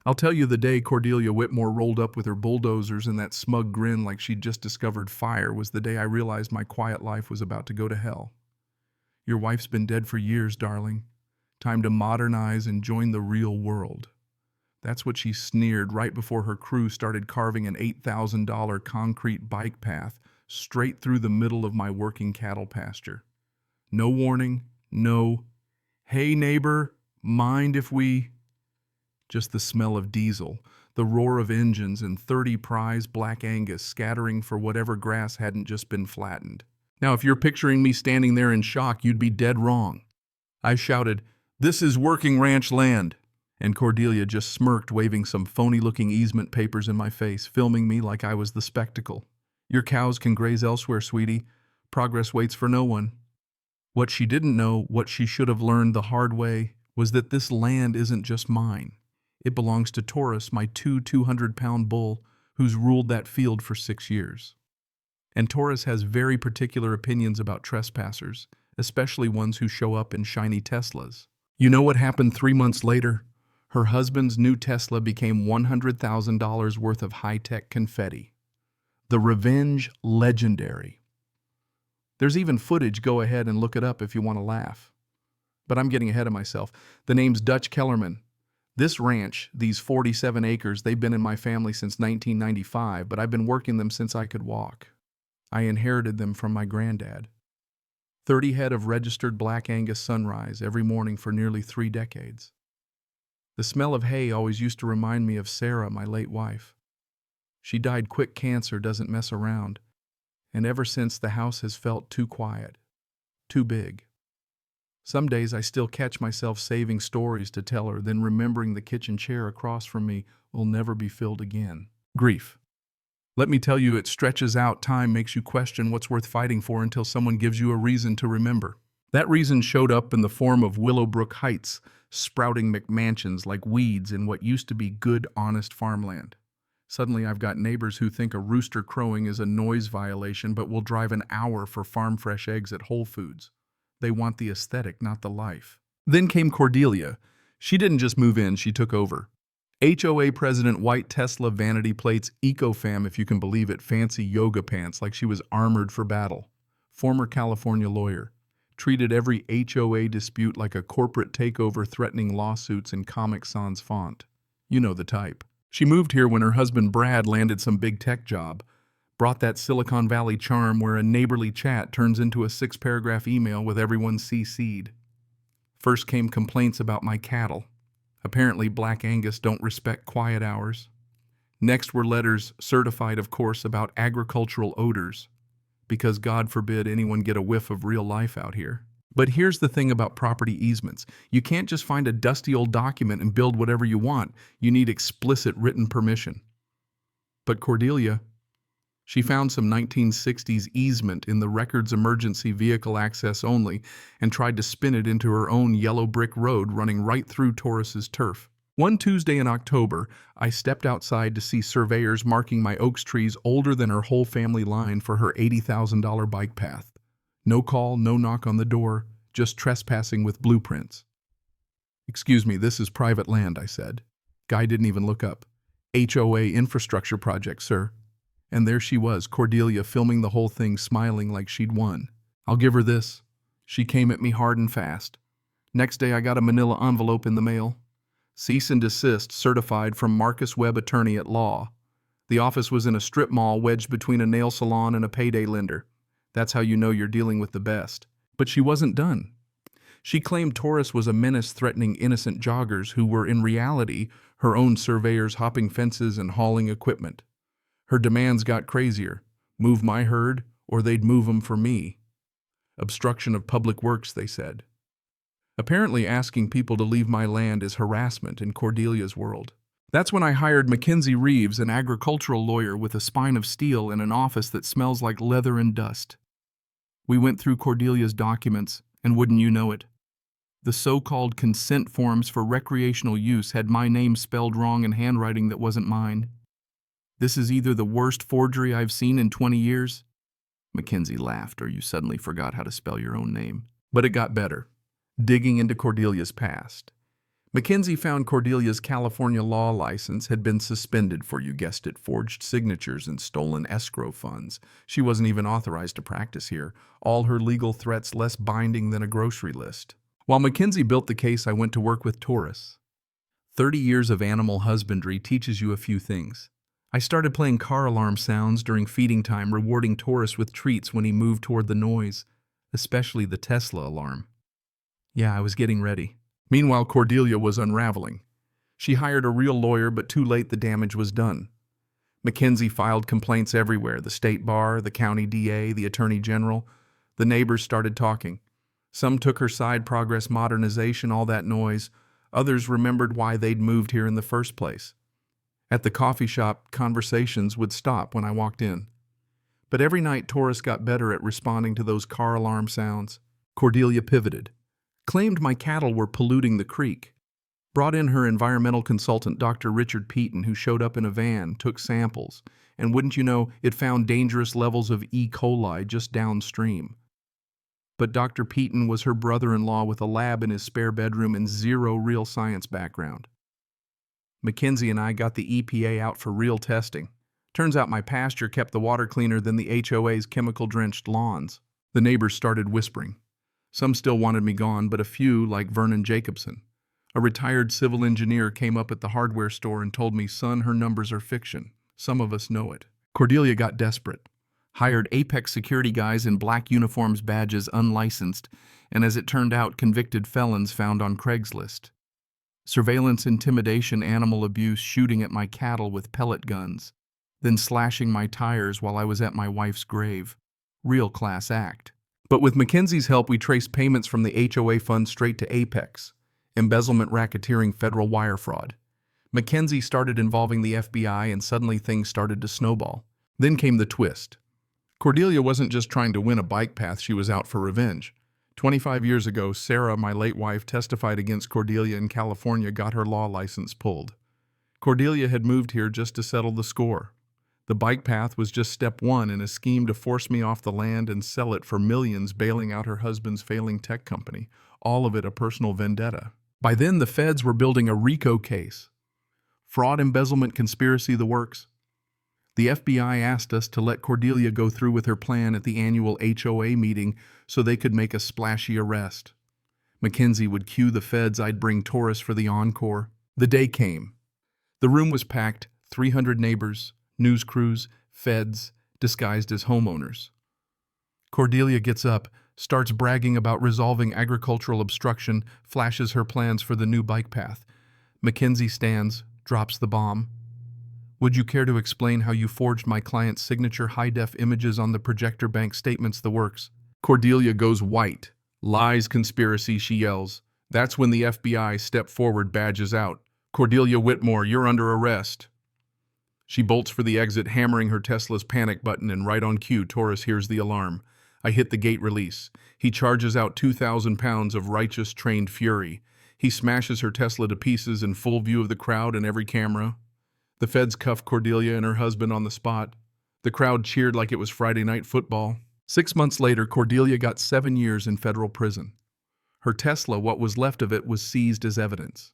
I'll tell you the day Cordelia Whitmore rolled up with her bulldozers and that smug grin like she'd just discovered fire was the day I realized my quiet life was about to go to hell. Your wife's been dead for years, darling. Time to modernize and join the real world. That's what she sneered right before her crew started carving an $8,000 concrete bike path straight through the middle of my working cattle pasture. No warning, no, "Hey neighbor, mind if we..." Just the smell of diesel, the roar of engines, and 30 prize Black Angus scattering for whatever grass hadn't just been flattened. Now, if you're picturing me standing there in shock, you'd be dead wrong. I shouted, "This is working ranch land!" And Cordelia just smirked, waving some phony-looking easement papers in my face, filming me like I was the spectacle. "Your cows can graze elsewhere, sweetie. Progress waits for no one." What she didn't know, what she should have learned the hard way, was that this land isn't just mine. It belongs to Taurus, my 200-pound bull, who's ruled that field for 6 years. And Taurus has very particular opinions about trespassers, especially ones who show up in shiny Teslas. You know what happened 3 months later? Her husband's new Tesla became $100,000 worth of high-tech confetti. The revenge legendary. There's even footage, go ahead and look it up if you want to laugh. But I'm getting ahead of myself. The name's Dutch Kellerman. This ranch, these 47 acres, they've been in my family since 1995, but I've been working them since I could walk. I inherited them from my granddad. 30 head of registered Black Angus Sunrise every morning for nearly 3 decades. The smell of hay always used to remind me of Sarah, my late wife. She died quick, cancer doesn't mess around, and ever since the house has felt too quiet, too big. Some days I still catch myself saving stories to tell her, then remembering the kitchen chair across from me will never be filled again. Grief. Let me tell you, it stretches out time, makes you question what's worth fighting for until someone gives you a reason to remember. That reason showed up in the form of Willowbrook Heights, sprouting McMansions like weeds in what used to be good, honest farmland. Suddenly I've got neighbors who think a rooster crowing is a noise violation but will drive an hour for farm-fresh eggs at Whole Foods. They want the aesthetic, not the life. Then came Cordelia. She didn't just move in, she took over. HOA president, white Tesla vanity plates, eco-fam if you can believe it, fancy yoga pants like she was armored for battle. Former California lawyer. Treated every HOA dispute like a corporate takeover, threatening lawsuits in Comic Sans font. You know the type. She moved here when her husband Brad landed some big tech job. Brought that Silicon Valley charm where a neighborly chat turns into a 6-paragraph email with everyone CC'd. First came complaints about my cattle. Apparently Black Angus don't respect quiet hours. Next were letters, certified of course, about agricultural odors, because God forbid anyone get a whiff of real life out here. But here's the thing about property easements. You can't just find a dusty old document and build whatever you want. You need explicit written permission. But Cordelia, she found some 1960s easement in the record's emergency vehicle access only and tried to spin it into her own yellow brick road running right through Taurus's turf. One Tuesday in October, I stepped outside to see surveyors marking my oaks trees older than her whole family line for her $80,000 bike path. No call, no knock on the door, just trespassing with blueprints. "Excuse me, this is private land," I said. Guy didn't even look up. "HOA infrastructure project, sir." And there she was, Cordelia, filming the whole thing, smiling like she'd won. I'll give her this. She came at me hard and fast. Next day I got a manila envelope in the mail. Cease and desist, certified from Marcus Webb, attorney at law. The office was in a strip mall wedged between a nail salon and a payday lender. That's how you know you're dealing with the best. But she wasn't done. She claimed Taurus was a menace threatening innocent joggers who were in reality her own surveyors hopping fences and hauling equipment. Her demands got crazier. Move my herd, or they'd move 'em for me. Obstruction of public works, they said. Apparently asking people to leave my land is harassment in Cordelia's world. That's when I hired Mackenzie Reeves, an agricultural lawyer with a spine of steel in an office that smells like leather and dust. We went through Cordelia's documents, and wouldn't you know it, the so-called consent forms for recreational use had my name spelled wrong in handwriting that wasn't mine. This is either the worst forgery I've seen in 20 years. Mackenzie laughed, or you suddenly forgot how to spell your own name. But it got better. Digging into Cordelia's past. Mackenzie found Cordelia's California law license had been suspended for, you guessed it, forged signatures and stolen escrow funds. She wasn't even authorized to practice here, all her legal threats less binding than a grocery list. While Mackenzie built the case, I went to work with Taurus. 30 years of animal husbandry teaches you a few things. I started playing car alarm sounds during feeding time, rewarding Taurus with treats when he moved toward the noise, especially the Tesla alarm. Yeah, I was getting ready. Meanwhile, Cordelia was unraveling. She hired a real lawyer, but too late the damage was done. Mackenzie filed complaints everywhere, the state bar, the county DA, the attorney general. The neighbors started talking. Some took her side, progress, modernization, all that noise. Others remembered why they'd moved here in the first place. At the coffee shop, conversations would stop when I walked in. But every night, Taurus got better at responding to those car alarm sounds. Cordelia pivoted. Claimed my cattle were polluting the creek. Brought in her environmental consultant, Dr. Richard Peaton, who showed up in a van, took samples, and wouldn't you know, it found dangerous levels of E. coli just downstream. But Dr. Peaton was her brother-in-law with a lab in his spare bedroom and zero real science background. Mackenzie and I got the EPA out for real testing. Turns out my pasture kept the water cleaner than the HOA's chemical-drenched lawns. The neighbors started whispering. Some still wanted me gone, but a few, like Vernon Jacobson. A retired civil engineer, came up at the hardware store and told me, "Son, her numbers are fiction. Some of us know it." Cordelia got desperate. Hired Apex security guys in black uniforms, badges unlicensed, and as it turned out, convicted felons found on Craigslist. Surveillance, intimidation, animal abuse, shooting at my cattle with pellet guns, then slashing my tires while I was at my wife's grave. Real class act. But with Mackenzie's help, we traced payments from the HOA fund straight to Apex. Embezzlement, racketeering, federal wire fraud. Mackenzie started involving the FBI, and suddenly things started to snowball. Then came the twist. Cordelia wasn't just trying to win a bike path, she was out for revenge. 25 years ago, Sarah, my late wife, testified against Cordelia in California, got her law license pulled. Cordelia had moved here just to settle the score. The bike path was just step one in a scheme to force me off the land and sell it for millions, bailing out her husband's failing tech company, all of it a personal vendetta. By then, the feds were building a RICO case. Fraud, embezzlement, conspiracy, the works. The FBI asked us to let Cordelia go through with her plan at the annual HOA meeting so they could make a splashy arrest. Mackenzie would cue the feds, I'd bring Taurus for the encore. The day came. The room was packed, 300 neighbors, news crews, feds, disguised as homeowners. Cordelia gets up, starts bragging about resolving agricultural obstruction, flashes her plans for the new bike path. Mackenzie stands, drops the bomb. Would you care to explain how you forged my client's signature high-def images on the projector bank statements, the works? Cordelia goes white. Lies, conspiracy, she yells. That's when the FBI step forward, badges out. Cordelia Whitmore, you're under arrest. She bolts for the exit, hammering her Tesla's panic button, and right on cue, Taurus hears the alarm. I hit the gate release. He charges out 2,000 pounds of righteous, trained fury. He smashes her Tesla to pieces in full view of the crowd and every camera. The feds cuffed Cordelia and her husband on the spot. The crowd cheered like it was Friday night football. 6 months later, Cordelia got 7 years in federal prison. Her Tesla, what was left of it, was seized as evidence.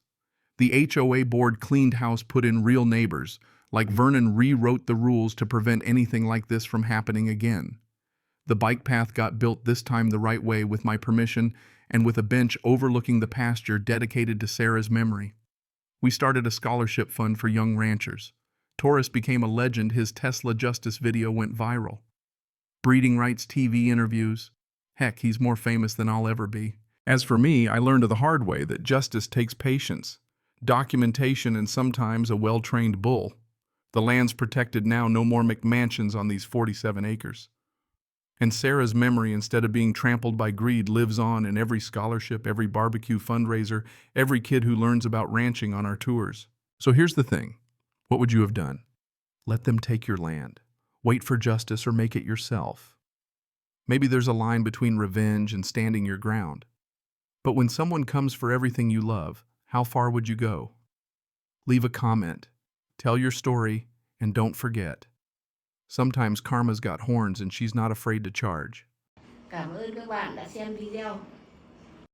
The HOA board cleaned house, put in real neighbors. Like Vernon, rewrote the rules to prevent anything like this from happening again. The bike path got built, this time the right way, with my permission, and with a bench overlooking the pasture dedicated to Sarah's memory. We started a scholarship fund for young ranchers. Taurus became a legend. His Tesla Justice video went viral. Breeding rights, TV interviews. Heck, he's more famous than I'll ever be. As for me, I learned the hard way that justice takes patience, documentation, and sometimes a well-trained bull. The land's protected now, no more McMansions on these 47 acres. And Sarah's memory, instead of being trampled by greed, lives on in every scholarship, every barbecue fundraiser, every kid who learns about ranching on our tours. So here's the thing. What would you have done? Let them take your land. Wait for justice or make it yourself. Maybe there's a line between revenge and standing your ground. But when someone comes for everything you love, how far would you go? Leave a comment. Tell your story, and don't forget. Sometimes karma's got horns and she's not afraid to charge. Cảm ơn các bạn đã xem video.